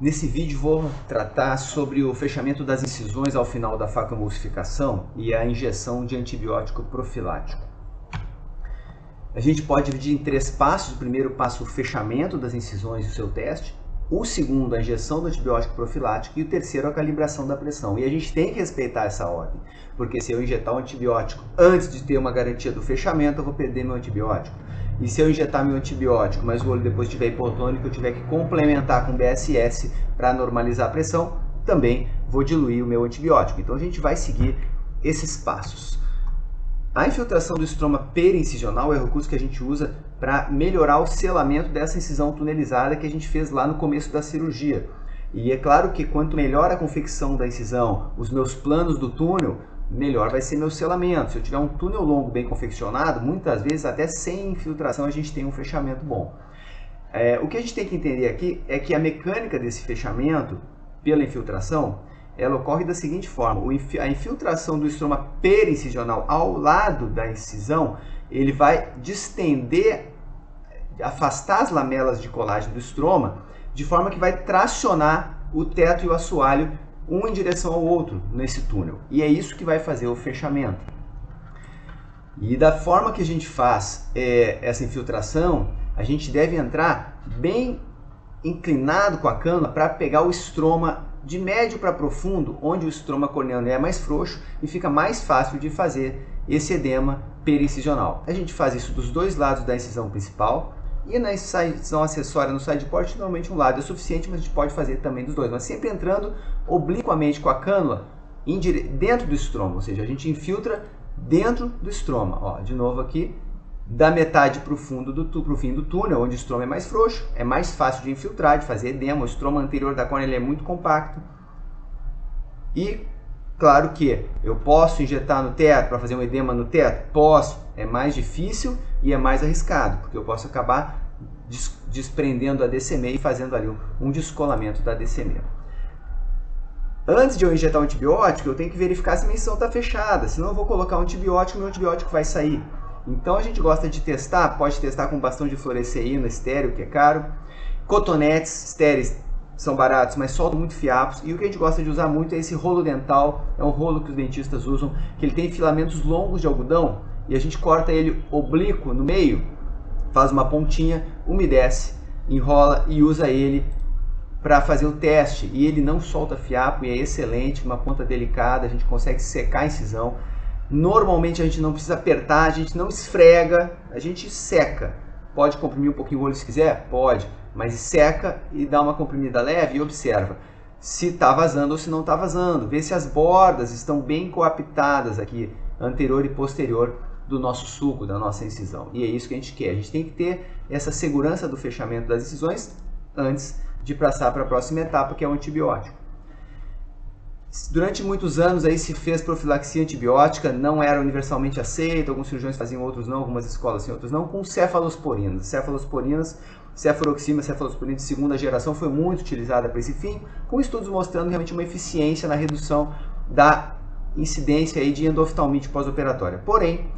Nesse vídeo vou tratar sobre o fechamento das incisões ao final da facoemulsificação e a injeção de antibiótico profilático. A gente pode dividir em 3 passos. O primeiro passo, o fechamento das incisões e o seu teste. O segundo, a injeção do antibiótico profilático. E o terceiro, a calibração da pressão. E a gente tem que respeitar essa ordem, porque se eu injetar o antibiótico antes de ter uma garantia do fechamento, eu vou perder meu antibiótico. E se eu injetar meu antibiótico, mas o olho depois estiver hipotônico, eu tiver que complementar com BSS para normalizar a pressão, também vou diluir o meu antibiótico. Então a gente vai seguir esses passos. A infiltração do estroma periincisional é o recurso que a gente usa para melhorar o selamento dessa incisão tunelizada que a gente fez lá no começo da cirurgia. E é claro que quanto melhor a confecção da incisão, os meus planos do túnel, melhor vai ser meu selamento. Se eu tiver um túnel longo bem confeccionado, muitas vezes até sem infiltração a gente tem um fechamento bom. O que a gente tem que entender aqui é que a mecânica desse fechamento pela infiltração, ela ocorre da seguinte forma: a infiltração do estroma periincisional ao lado da incisão, ele vai distender, afastar as lamelas de colágeno do estroma, de forma que vai tracionar o teto e o assoalho um em direção ao outro nesse túnel. E é isso que vai fazer o fechamento. E da forma que a gente faz essa infiltração, a gente deve entrar bem inclinado com a cânula para pegar o estroma de médio para profundo, onde o estroma corneano é mais frouxo e fica mais fácil de fazer esse edema periincisional. A gente faz isso dos dois lados da incisão principal. E na incisão acessória no side port, normalmente um lado é suficiente, mas a gente pode fazer também dos dois. Mas sempre entrando obliquamente com a cânula dentro do estroma, ou seja, a gente infiltra dentro do estroma. Ó, de novo aqui, da metade para o fim do túnel, onde o estroma é mais frouxo, é mais fácil de infiltrar, de fazer edema. O estroma anterior da córnea ele é muito compacto. E claro que eu posso injetar no teto para fazer um edema no teto? Posso. É mais difícil e é mais arriscado, porque eu posso acabar desprendendo a DCM e fazendo ali um descolamento da DCM. Antes de eu injetar o antibiótico, eu tenho que verificar se a minha incisão está fechada, senão eu vou colocar um antibiótico e meu antibiótico vai sair. Então a gente gosta de testar, pode testar com bastão de fluoresceína estéreo, que é caro. Cotonetes estéreis são baratos, mas soltam muito fiapos. E o que a gente gosta de usar muito é esse rolo dental, é um rolo que os dentistas usam, que ele tem filamentos longos de algodão, e a gente corta ele oblíquo no meio, faz uma pontinha, umedece, enrola e usa ele para fazer o teste. E ele não solta fiapo e é excelente, uma ponta delicada, a gente consegue secar a incisão. Normalmente a gente não precisa apertar, a gente não esfrega, a gente seca. Pode comprimir um pouquinho o olho se quiser? Pode, mas seca e dá uma comprimida leve e observa se está vazando ou se não está vazando. Vê se as bordas estão bem coaptadas aqui, anterior e posterior do nosso sulco, da nossa incisão. E é isso que a gente quer. A gente tem que ter essa segurança do fechamento das incisões antes de passar para a próxima etapa, que é o antibiótico. Durante muitos anos aí se fez profilaxia antibiótica, não era universalmente aceita, alguns cirurgiões faziam, outros não, algumas escolas sim, outros não, com cefalosporinas. Cefuroxima, cefalosporina de segunda geração foi muito utilizada para esse fim, com estudos mostrando realmente uma eficiência na redução da incidência aí de endoftalmite pós-operatória. Porém,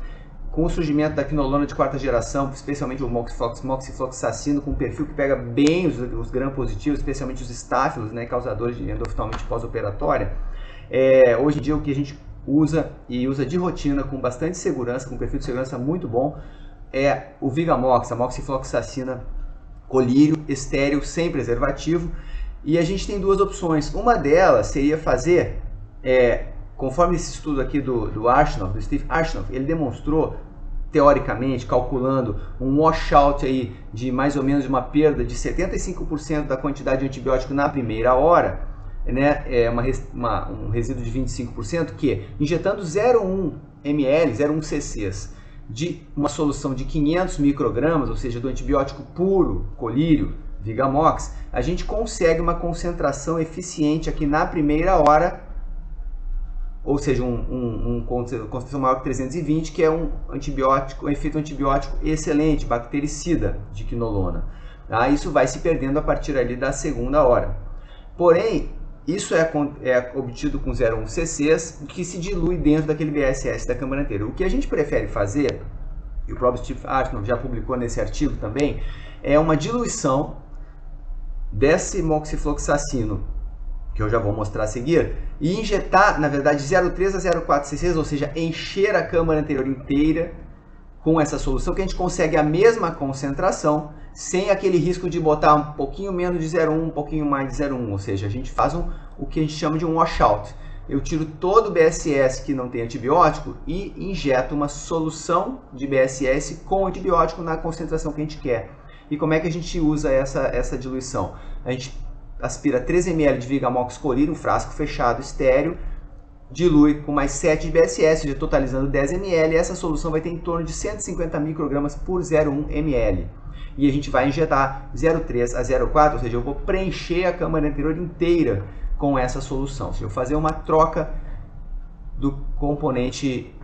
com o surgimento da quinolona de 4ª geração, especialmente o moxifloxacino, com um perfil que pega bem os gram-positivos, especialmente os estáfilos, né, causadores de endoftalmite pós-operatória, hoje em dia o que a gente usa e usa de rotina com bastante segurança, com um perfil de segurança muito bom, é o Vigamox, a moxifloxacina colírio, estéril, sem preservativo. E a gente tem duas opções. Uma delas seria fazer, conforme esse estudo aqui do Steve Arshinoff, ele demonstrou, teoricamente, calculando um washout aí de mais ou menos uma perda de 75% da quantidade de antibiótico na primeira hora, né? Um resíduo de 25%, que injetando 0,1 ml, 0,1 cc's de uma solução de 500 microgramas, ou seja, do antibiótico puro, colírio, Vigamox, a gente consegue uma concentração eficiente aqui na primeira hora, ou seja, concentração maior que 320, que é um efeito antibiótico excelente, bactericida de quinolona. Tá? Isso vai se perdendo a partir ali da segunda hora. Porém, isso é obtido com 0,1 cc's, que se dilui dentro daquele BSS da câmara inteira. O que a gente prefere fazer, e o próprio Steve Arshinoff já publicou nesse artigo também, é uma diluição desse moxifloxacino, que eu já vou mostrar a seguir, e injetar, na verdade, 0,3 a 0,4 cc, ou seja, encher a câmara anterior inteira com essa solução, que a gente consegue a mesma concentração, sem aquele risco de botar um pouquinho menos de 0,1, um pouquinho mais de 0,1, ou seja, a gente faz o que a gente chama de um washout. Eu tiro todo o BSS que não tem antibiótico e injeto uma solução de BSS com antibiótico na concentração que a gente quer. E como é que a gente usa essa diluição? A gente aspira 3 ml de Vigamox-Corir, um frasco fechado estéreo, dilui com mais 7 de BSS, totalizando 10 ml, e essa solução vai ter em torno de 150 microgramas por 0,1 ml. E a gente vai injetar 0,3 a 0,4, ou seja, eu vou preencher a câmara anterior inteira com essa solução. Ou seja, eu vou fazer uma troca do componente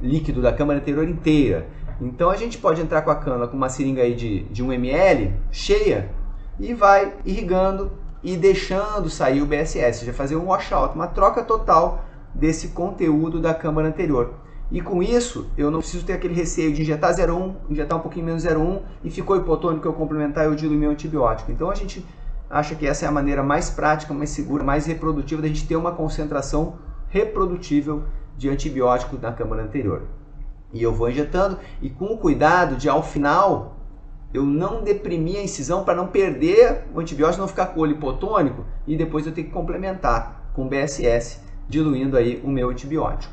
líquido da câmara anterior inteira. Então a gente pode entrar com a cânula com uma seringa aí de 1 ml cheia e vai irrigando e deixando sair o BSS, ou seja, fazer um washout, uma troca total desse conteúdo da câmara anterior. E com isso, eu não preciso ter aquele receio de injetar 0,1, injetar um pouquinho menos 0,1 e ficou hipotônico, eu complementar e eu diluir meu antibiótico. Então a gente acha que essa é a maneira mais prática, mais segura, mais reprodutiva da gente ter uma concentração reprodutível de antibiótico na câmara anterior. E eu vou injetando e com o cuidado de, ao final, eu não deprimir a incisão para não perder o antibiótico, não ficar com o olho hipotônico e depois eu ter que complementar com BSS, diluindo aí o meu antibiótico.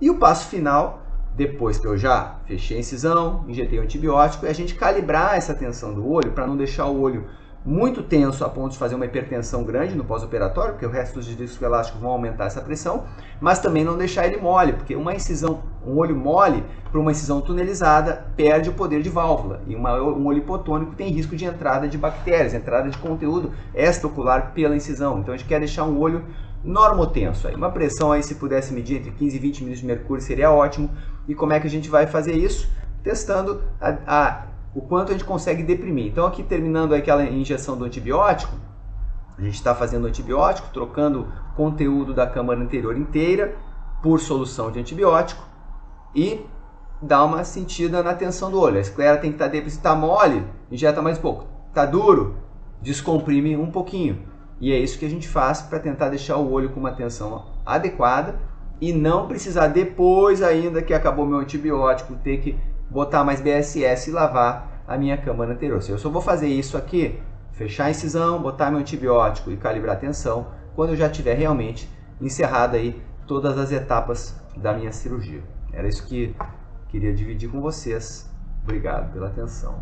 E o passo final, depois que eu já fechei a incisão, injetei o antibiótico, é a gente calibrar essa tensão do olho para não deixar o olho muito tenso a ponto de fazer uma hipertensão grande no pós-operatório, porque o resto dos discos elásticos vão aumentar essa pressão, mas também não deixar ele mole, porque uma incisão, um olho mole para uma incisão tunelizada perde o poder de válvula, e um olho hipotônico tem risco de entrada de bactérias, entrada de conteúdo extraocular pela incisão. Então a gente quer deixar um olho normotenso. Aí, uma pressão aí, se pudesse medir entre 15 e 20 milímetros de mercúrio, seria ótimo. E como é que a gente vai fazer isso? Testando o quanto a gente consegue deprimir. Então aqui, terminando aquela injeção do antibiótico, a gente está fazendo o antibiótico, trocando conteúdo da câmara anterior inteira por solução de antibiótico e dá uma sentida na tensão do olho. A esclera tem que estar deprimida. Se está mole, injeta mais um pouco. Está duro, descomprime um pouquinho. E é isso que a gente faz para tentar deixar o olho com uma tensão adequada e não precisar depois, ainda que acabou meu antibiótico, ter que botar mais BSS e lavar a minha câmara anterior. Eu só vou fazer isso aqui, fechar a incisão, botar meu antibiótico e calibrar a tensão quando eu já tiver realmente encerrado aí todas as etapas da minha cirurgia. Era isso que queria dividir com vocês. Obrigado pela atenção.